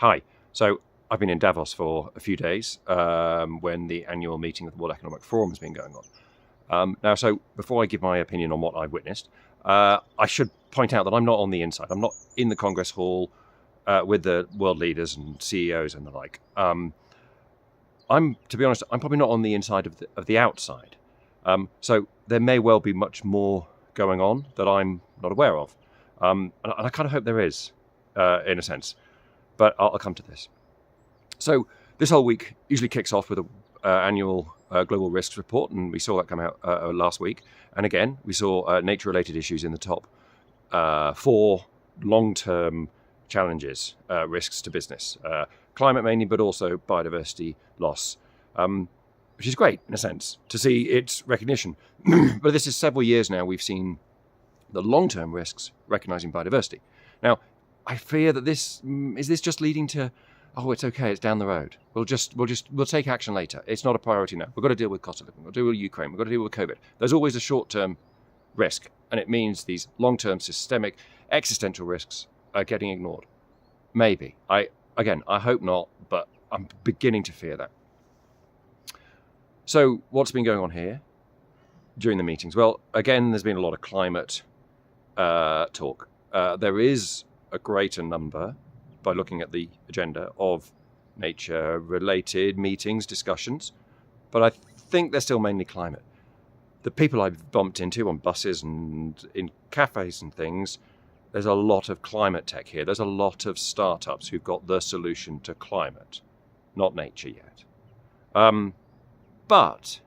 Hi. So I've been in Davos for a few days when the annual meeting of the World Economic Forum has been going on. So before I give my opinion on what I've witnessed, I should point out that I'm not on the inside. I'm not in the Congress Hall with the world leaders and CEOs and the like. To be honest, I'm probably not on the inside of the outside. So there may well be much more going on that I'm not aware of. And I kind of hope there is, in a sense. But I'll come to this. So this whole week usually kicks off with an annual global risks report, and we saw that come out last week. And again, we saw nature-related issues in the top 4 long-term challenges, risks to business. Climate mainly, but also biodiversity loss, which is great in a sense to see its recognition. But this is several years now we've seen the long-term risks recognizing biodiversity. Now, I fear that this just leading to, oh, it's okay, it's down the road. We'll take action later. It's not a priority now. We've got to deal with cost of living. We've got to deal with Ukraine. We've got to deal with COVID. There's always a short-term risk, and it means these long-term systemic existential risks are getting ignored. Maybe. I hope not, but I'm beginning to fear that. So what's been going on here during the meetings? Well, again, there's been a lot of climate talk. There is a greater number, by looking at the agenda, of nature-related meetings, discussions, but I think they're still mainly climate. The people I've bumped into on buses and in cafes and things, there's a lot of climate tech here. There's a lot of startups who've got the solution to climate, not nature yet. But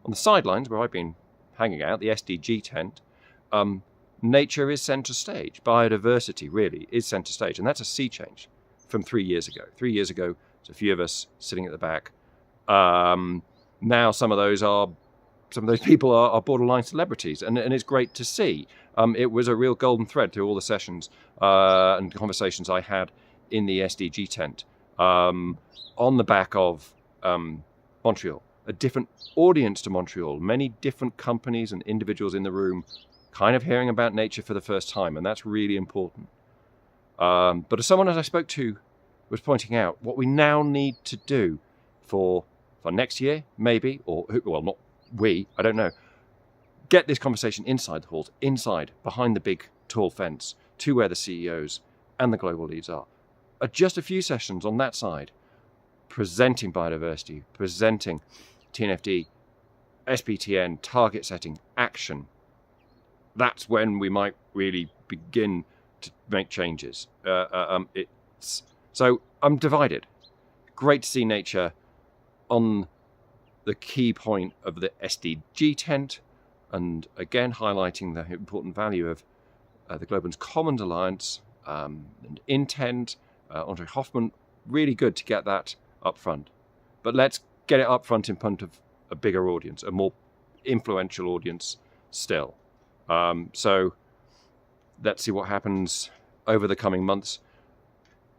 on the sidelines, where I've been hanging out, the SDG tent, nature is centre stage. Biodiversity really is centre stage. And that's a sea change from 3 years ago. 3 years ago, there's a few of us sitting at the back. Now some of those people are borderline celebrities. And it's great to see. It was a real golden thread through all the sessions and conversations I had in the SDG tent on the back of Montreal. A different audience to Montreal. Many different companies and individuals in the room kind of hearing about nature for the first time, and that's really important. But as someone that I spoke to was pointing out, what we now need to do for next year, maybe, or, well, not we, I don't know, get this conversation inside the halls, inside, behind the big, tall fence, to where the CEOs and the global leads are. Just a few sessions on that side, presenting biodiversity, presenting TNFD, SPTN, target setting, action. That's when we might really begin to make changes. So I'm divided. Great to see nature on the key point of the SDG tent, and again highlighting the important value of the Globans Commons Alliance and Intent. Andre Hoffman, really good to get that up front. But let's get it up front in front of a bigger audience, a more influential audience still. So let's see what happens over the coming months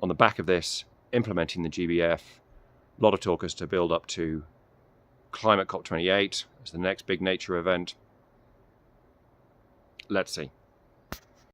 on the back of this, implementing the GBF. A lot of talk as to build up to Climate COP28 as the next big nature event. Let's see.